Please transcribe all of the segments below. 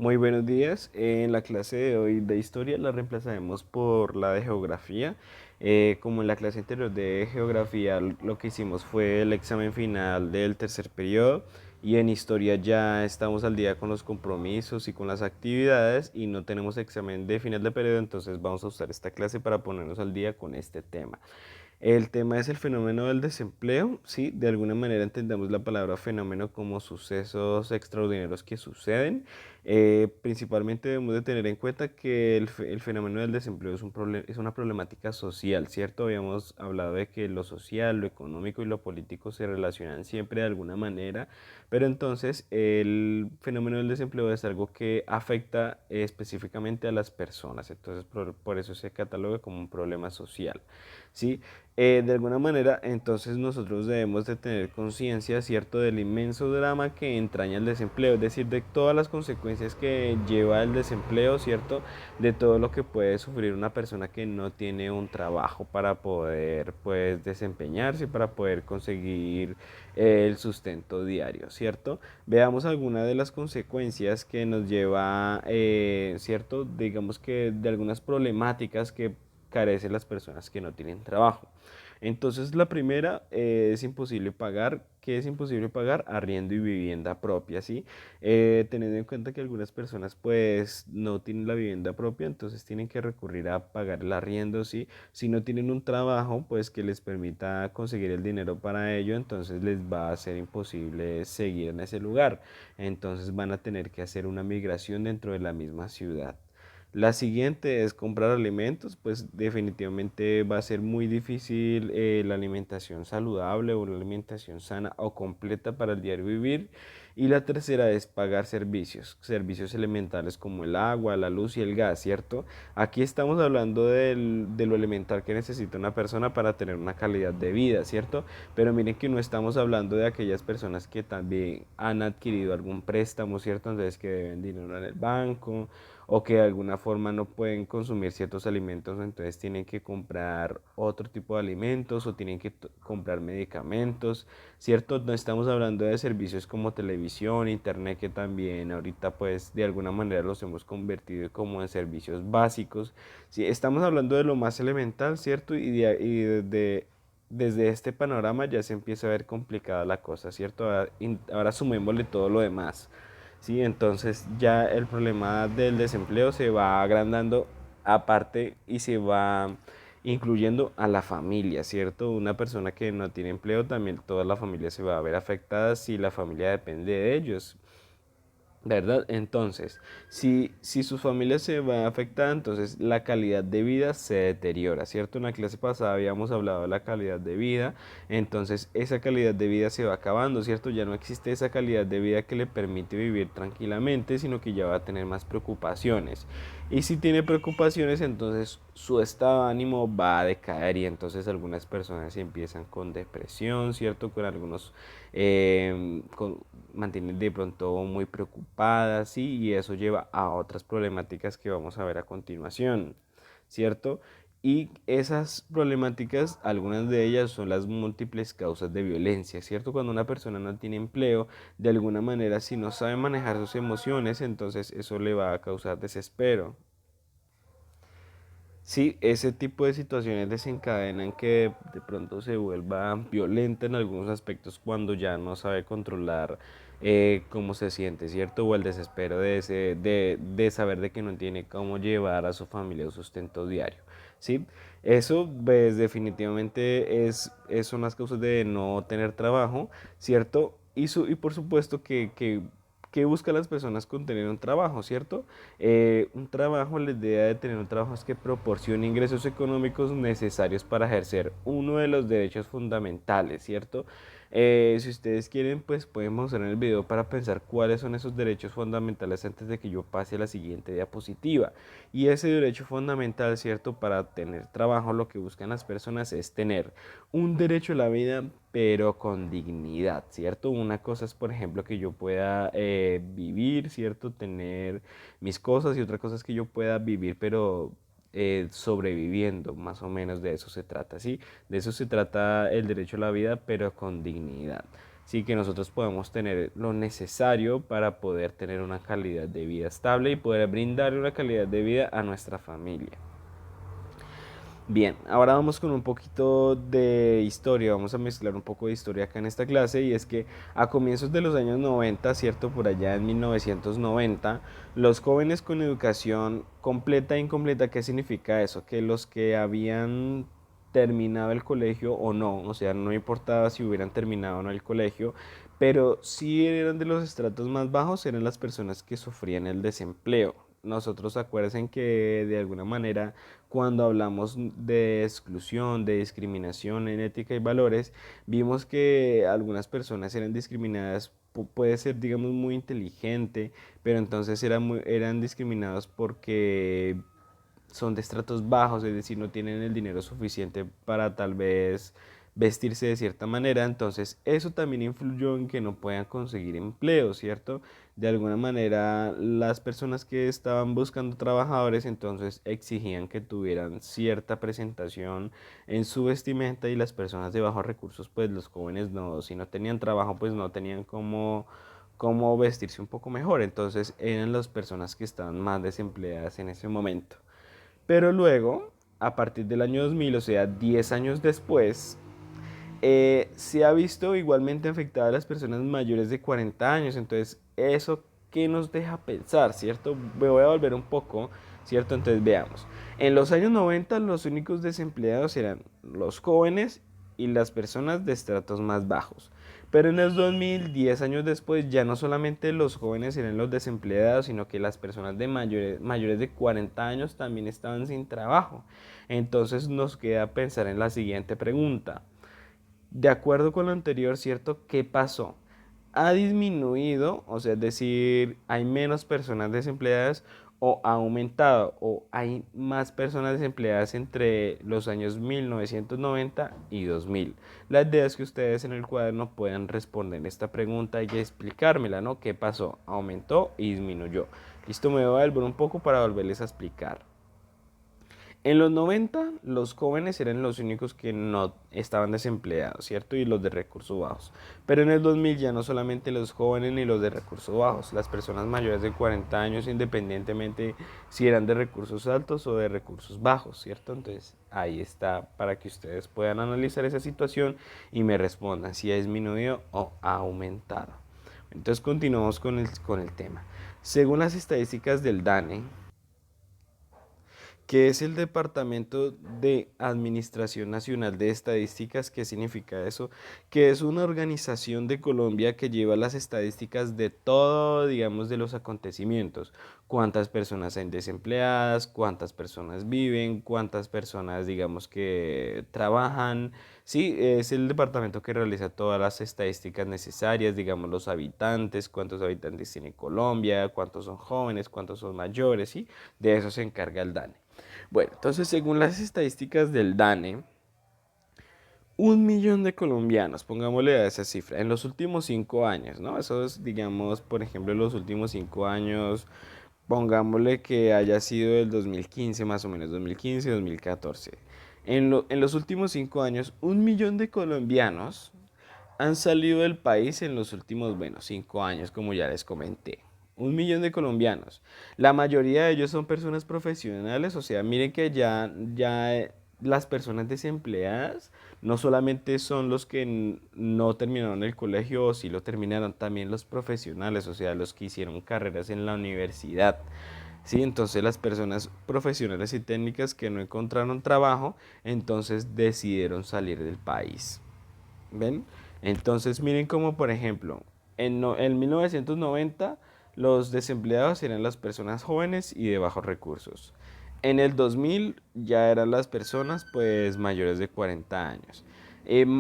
Muy buenos días. En la clase de hoy de historia la reemplazaremos por la de geografía. Como en la clase anterior de geografía lo que hicimos fue el examen final del tercer periodo y en historia ya estamos al día con los compromisos y con las actividades y no tenemos examen de final de periodo, entonces vamos a usar esta clase para ponernos al día con este tema. El tema es el fenómeno del desempleo, ¿sí? De alguna manera entendemos la palabra fenómeno como sucesos extraordinarios que suceden. Principalmente debemos de tener en cuenta que el fenómeno del desempleo es una problemática social, ¿cierto? Habíamos hablado de que lo social, lo económico y lo político se relacionan siempre de alguna manera, pero entonces el fenómeno del desempleo es algo que afecta específicamente a las personas, entonces por eso se cataloga como un problema social, ¿sí? De alguna manera, entonces nosotros debemos de tener conciencia, ¿cierto?, del inmenso drama que entraña el desempleo, es decir, de todas las consecuencias que lleva el desempleo, ¿cierto?, de todo lo que puede sufrir una persona que no tiene un trabajo para poder, pues, desempeñarse, para poder conseguir el sustento diario, ¿cierto? Veamos algunas de las consecuencias que nos lleva, ¿cierto?, digamos que de algunas problemáticas que carecen las personas que no tienen trabajo. Entonces la primera es imposible pagar. ¿Qué es imposible pagar? Arriendo y vivienda propia, ¿sí? Teniendo en cuenta que algunas personas pues no tienen la vivienda propia, entonces tienen que recurrir a pagar el arriendo, ¿sí? Si no tienen un trabajo pues que les permita conseguir el dinero para ello, entonces les va a ser imposible seguir en ese lugar. Entonces van a tener que hacer una migración dentro de la misma ciudad. La siguiente es comprar alimentos, pues definitivamente va a ser muy difícil la alimentación saludable o la alimentación sana o completa para el diario vivir. Y la tercera es pagar servicios, servicios elementales como el agua, la luz y el gas, ¿cierto? Aquí estamos hablando de lo elemental que necesita una persona para tener una calidad de vida, ¿cierto? Pero miren que no estamos hablando de aquellas personas que también han adquirido algún préstamo, ¿cierto? Entonces que deben dinero en el banco o que de alguna forma no pueden consumir ciertos alimentos, entonces tienen que comprar otro tipo de alimentos o tienen que comprar medicamentos, ¿cierto? No estamos hablando de servicios como televisión, internet, que también ahorita pues de alguna manera los hemos convertido como en servicios básicos. Sí, estamos hablando de lo más elemental, ¿cierto? Desde este panorama ya se empieza a ver complicada la cosa, ¿cierto? Ahora sumémosle todo lo demás. Sí, entonces ya el problema del desempleo se va agrandando aparte y se va incluyendo a la familia, ¿cierto? Una persona que no tiene empleo, también toda la familia se va a ver afectada si la familia depende de ellos. ¿Verdad? Entonces, si su familia se va afectada, entonces la calidad de vida se deteriora, ¿cierto? En la clase pasada habíamos hablado de la calidad de vida, entonces esa calidad de vida se va acabando, ¿cierto? Ya no existe esa calidad de vida que le permite vivir tranquilamente, sino que ya va a tener más preocupaciones. Y si tiene preocupaciones, entonces su estado de ánimo va a decaer y entonces algunas personas empiezan con depresión, ¿cierto? Con algunos con, mantienen de pronto muy preocupadas, ¿sí? Y eso lleva a otras problemáticas que vamos a ver a continuación, ¿cierto? Y esas problemáticas, algunas de ellas son las múltiples causas de violencia, ¿cierto? Cuando una persona no tiene empleo, de alguna manera, si no sabe manejar sus emociones, entonces eso le va a causar desespero. Sí, ese tipo de situaciones desencadenan que de pronto se vuelva violenta en algunos aspectos cuando ya no sabe controlar cómo se siente, ¿cierto? O el desespero de saber de que no tiene cómo llevar a su familia un sustento diario, ¿sí? Eso, pues, definitivamente son las causas de no tener trabajo, ¿cierto? Y por supuesto que buscan las personas con tener un trabajo, ¿cierto? Un trabajo, la idea de tener un trabajo es que proporcione ingresos económicos necesarios para ejercer uno de los derechos fundamentales, ¿cierto? Si ustedes quieren, pues pueden pausar en el video para pensar cuáles son esos derechos fundamentales antes de que yo pase a la siguiente diapositiva. Y ese derecho fundamental, ¿cierto? Para tener trabajo, lo que buscan las personas es tener un derecho a la vida, pero con dignidad, ¿cierto? Una cosa es, por ejemplo, que yo pueda vivir, ¿cierto? Tener mis cosas y otra cosa es que yo pueda vivir, pero sobreviviendo, más o menos de eso se trata, ¿sí? De eso se trata el derecho a la vida, pero con dignidad. sí, que nosotros podamos tener lo necesario para poder tener una calidad de vida estable y poder brindar una calidad de vida a nuestra familia. Bien, ahora vamos con un poquito de historia, vamos a mezclar un poco de historia acá en esta clase, y es que a comienzos de los años 90, ¿cierto? Por allá en 1990, los jóvenes con educación completa e incompleta, ¿qué significa eso? Que los que habían terminado el colegio o no, o sea, no importaba si hubieran terminado o no el colegio, pero si eran de los estratos más bajos, eran las personas que sufrían el desempleo. Nosotros acuérdense que de alguna manera cuando hablamos de exclusión, de discriminación en ética y valores, vimos que algunas personas eran discriminadas, puede ser, digamos, muy inteligente, pero entonces eran discriminados porque son de estratos bajos, es decir, no tienen el dinero suficiente para tal vez vestirse de cierta manera, entonces eso también influyó en que no puedan conseguir empleo, ¿cierto? De alguna manera las personas que estaban buscando trabajadores entonces exigían que tuvieran cierta presentación en su vestimenta, y las personas de bajos recursos, pues los jóvenes no, si no tenían trabajo, pues no tenían cómo vestirse un poco mejor, entonces eran las personas que estaban más desempleadas en ese momento. Pero luego, a partir del año 2000, o sea, 10 años después, se ha visto igualmente afectada a las personas mayores de 40 años. Entonces, ¿eso qué nos deja pensar, cierto? Me voy a volver un poco, ¿cierto? Entonces, veamos. En los años 90, los únicos desempleados eran los jóvenes y las personas de estratos más bajos. Pero en los 2000, 10 años después, ya no solamente los jóvenes eran los desempleados, sino que las personas de mayores de 40 años también estaban sin trabajo. Entonces nos queda pensar en la siguiente pregunta. De acuerdo con lo anterior, ¿cierto? ¿Qué pasó? ¿Ha disminuido? O sea, es decir, ¿hay menos personas desempleadas o ha aumentado o hay más personas desempleadas entre los años 1990 y 2000? La idea es que ustedes en el cuaderno puedan responder esta pregunta y explicármela, ¿no? ¿Qué pasó? ¿Aumentó y disminuyó? Listo, me voy a volver un poco para volverles a explicar. En los 90 los jóvenes eran los únicos que no estaban desempleados, ¿cierto? Y los de recursos bajos. Pero en el 2000 ya no solamente los jóvenes ni los de recursos bajos, las personas mayores de 40 años, independientemente si eran de recursos altos o de recursos bajos, ¿cierto? Entonces ahí está para que ustedes puedan analizar esa situación y me respondan si ha disminuido o ha aumentado. Entonces continuamos con el tema. Según las estadísticas del DANE, ¿qué es el Departamento de Administración Nacional de Estadísticas? ¿Qué significa eso? Que es una organización de Colombia que lleva las estadísticas de todo, digamos, de los acontecimientos. Cuántas personas hay desempleadas, cuántas personas viven, cuántas personas, digamos, que trabajan. Sí, es el departamento que realiza todas las estadísticas necesarias, digamos, los habitantes, cuántos habitantes tiene Colombia, cuántos son jóvenes, cuántos son mayores, ¿sí? De eso se encarga el DANE. Bueno, entonces según las estadísticas del DANE, 1 millón de colombianos, pongámosle a esa cifra, en los últimos 5 años, ¿no? Eso es, digamos, por ejemplo, en los últimos 5 años, pongámosle que haya sido el 2015 más o menos, 2015, 2014. En los últimos 5 años, 1 millón de colombianos han salido del país en los últimos, bueno, 5 años, como ya les comenté. 1 millón de colombianos. La mayoría de ellos son personas profesionales, o sea, miren que ya las personas desempleadas no solamente son los que no terminaron el colegio o si lo terminaron, también los profesionales, o sea, los que hicieron carreras en la universidad. Sí, entonces las personas profesionales y técnicas que no encontraron trabajo, entonces decidieron salir del país. ¿Ven? Entonces miren como por ejemplo, en 1990 los desempleados eran las personas jóvenes y de bajos recursos. En el 2000 ya eran las personas pues mayores de 40 años.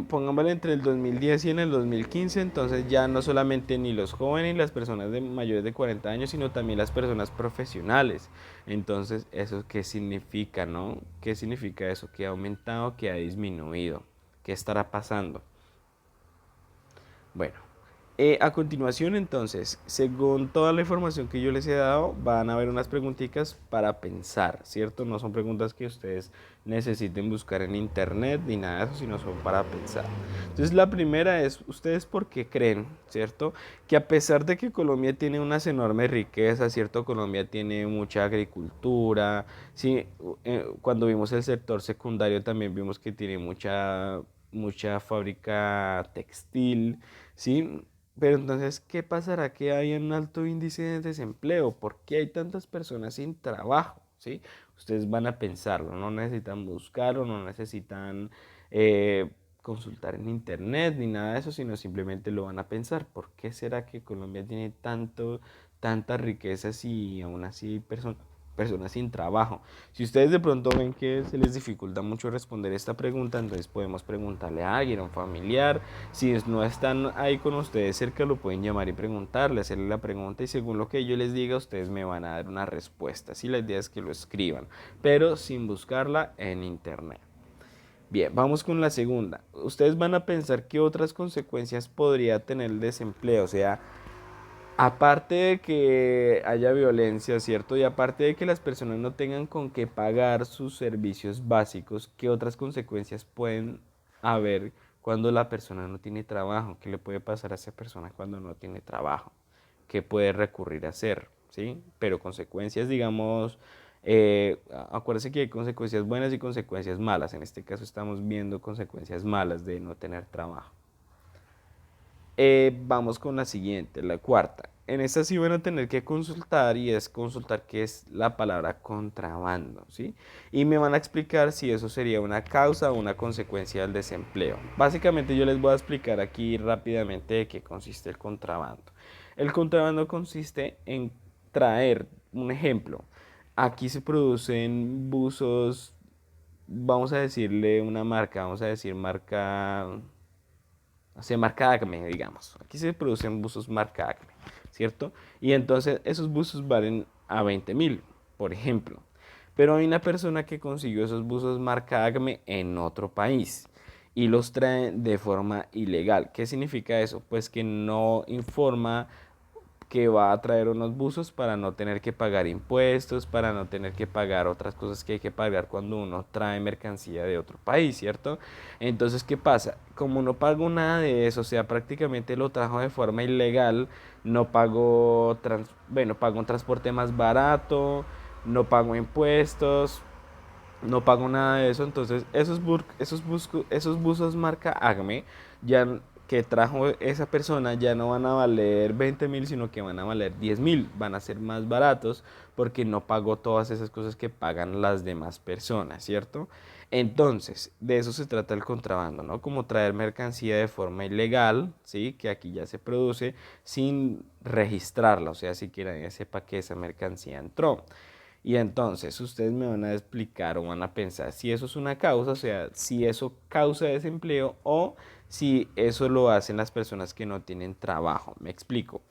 Pongámosle entre el 2010 y en el 2015, entonces ya no solamente ni los jóvenes ni las personas de mayores de 40 años, sino también las personas profesionales. Entonces, ¿eso qué significa, no? ¿Qué significa eso? ¿Que ha aumentado, que ha disminuido? ¿Qué estará pasando? Bueno, A continuación, entonces, según toda la información que yo les he dado, van a haber unas preguntitas para pensar, ¿cierto? No son preguntas que ustedes necesiten buscar en internet ni nada de eso, sino son para pensar. Entonces, la primera es, ¿ustedes por qué creen, cierto? Que a pesar de que Colombia tiene unas enormes riquezas, ¿cierto? Colombia tiene mucha agricultura, ¿sí? Cuando vimos el sector secundario también vimos que tiene mucha fábrica textil, ¿sí? Pero entonces, ¿qué pasará que hay un alto índice de desempleo? ¿Por qué hay tantas personas sin trabajo? ¿Sí? Ustedes van a pensarlo, no necesitan buscarlo, no necesitan eh, consultar en internet ni nada de eso, sino simplemente lo van a pensar. ¿Por qué será que Colombia tiene tantas riquezas y aún así hay personas sin trabajo? Si ustedes de pronto ven que se les dificulta mucho responder esta pregunta, entonces podemos preguntarle a alguien, a un familiar. Si no están ahí con ustedes cerca, lo pueden llamar y preguntarle, hacerle la pregunta y según lo que yo les diga, ustedes me van a dar una respuesta. Si la idea es que lo escriban, pero sin buscarla en internet. Bien, vamos con la segunda. Ustedes van a pensar qué otras consecuencias podría tener el desempleo, o sea, aparte de que haya violencia, ¿cierto? Y aparte de que las personas no tengan con qué pagar sus servicios básicos, ¿qué otras consecuencias pueden haber cuando la persona no tiene trabajo? ¿Qué le puede pasar a esa persona cuando no tiene trabajo? ¿Qué puede recurrir a hacer? ¿Sí? Pero consecuencias, digamos, acuérdense que hay consecuencias buenas y consecuencias malas. En este caso estamos viendo consecuencias malas de no tener trabajo. Vamos con la siguiente, la cuarta. En esta sí van a tener que consultar y es consultar qué es la palabra contrabando, ¿sí? Y me van a explicar si eso sería una causa o una consecuencia del desempleo. Básicamente yo les voy a explicar aquí rápidamente de qué consiste el contrabando. El contrabando consiste en traer, un ejemplo, aquí se producen buzos, vamos a decirle una marca, vamos a decir marca, o sea, marca Acme, digamos. Aquí se producen buzos marca Acme, ¿cierto? Y entonces esos buzos valen a 20.000, por ejemplo. Pero hay una persona que consiguió esos buzos marca Acme en otro país y los trae de forma ilegal. ¿Qué significa eso? Pues que no informa que va a traer unos buzos para no tener que pagar impuestos, para no tener que pagar otras cosas que hay que pagar cuando uno trae mercancía de otro país, ¿cierto? Entonces, ¿qué pasa? Como no pago nada de eso, o sea, prácticamente lo trajo de forma ilegal, no pago, bueno, pago un transporte más barato, no pago impuestos, no pago nada de eso, entonces esos buzos marca Acme ya que trajo esa persona ya no van a valer 20.000, sino que van a valer 10.000, van a ser más baratos porque no pagó todas esas cosas que pagan las demás personas, ¿cierto? Entonces, de eso se trata el contrabando, ¿no? Como traer mercancía de forma ilegal, ¿sí? Que aquí ya se produce sin registrarla, o sea, siquiera nadie sepa que esa mercancía entró. Y entonces ustedes me van a explicar o van a pensar si eso es una causa, o sea, si eso causa desempleo o si eso lo hacen las personas que no tienen trabajo. Me explico.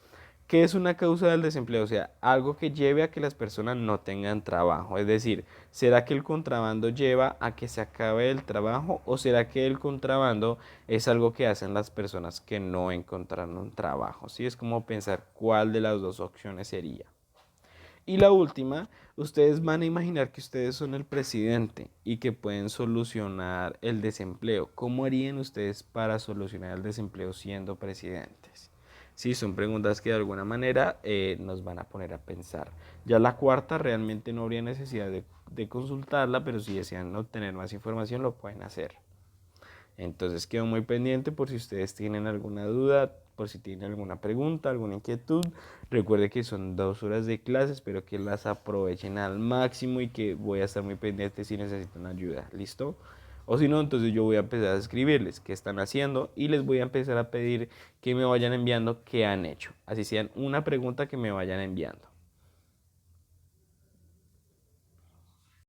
¿Qué es una causa del desempleo? O sea, algo que lleve a que las personas no tengan trabajo. Es decir, ¿será que el contrabando lleva a que se acabe el trabajo o será que el contrabando es algo que hacen las personas que no encontraron un trabajo? Sí, es como pensar cuál de las dos opciones sería. Y la última, ustedes van a imaginar que ustedes son el presidente y que pueden solucionar el desempleo. ¿Cómo harían ustedes para solucionar el desempleo siendo presidentes? Sí, son preguntas que de alguna manera nos van a poner a pensar. Ya la cuarta realmente no habría necesidad de consultarla, pero si desean obtener más información lo pueden hacer. Entonces quedo muy pendiente por si ustedes tienen alguna duda, por si tienen alguna pregunta, alguna inquietud. Recuerde que son 2 horas de clase, espero que las aprovechen al máximo y que voy a estar muy pendiente si necesitan ayuda. ¿Listo? O si no, entonces yo voy a empezar a escribirles qué están haciendo y les voy a empezar a pedir que me vayan enviando qué han hecho. Así sean una pregunta que me vayan enviando.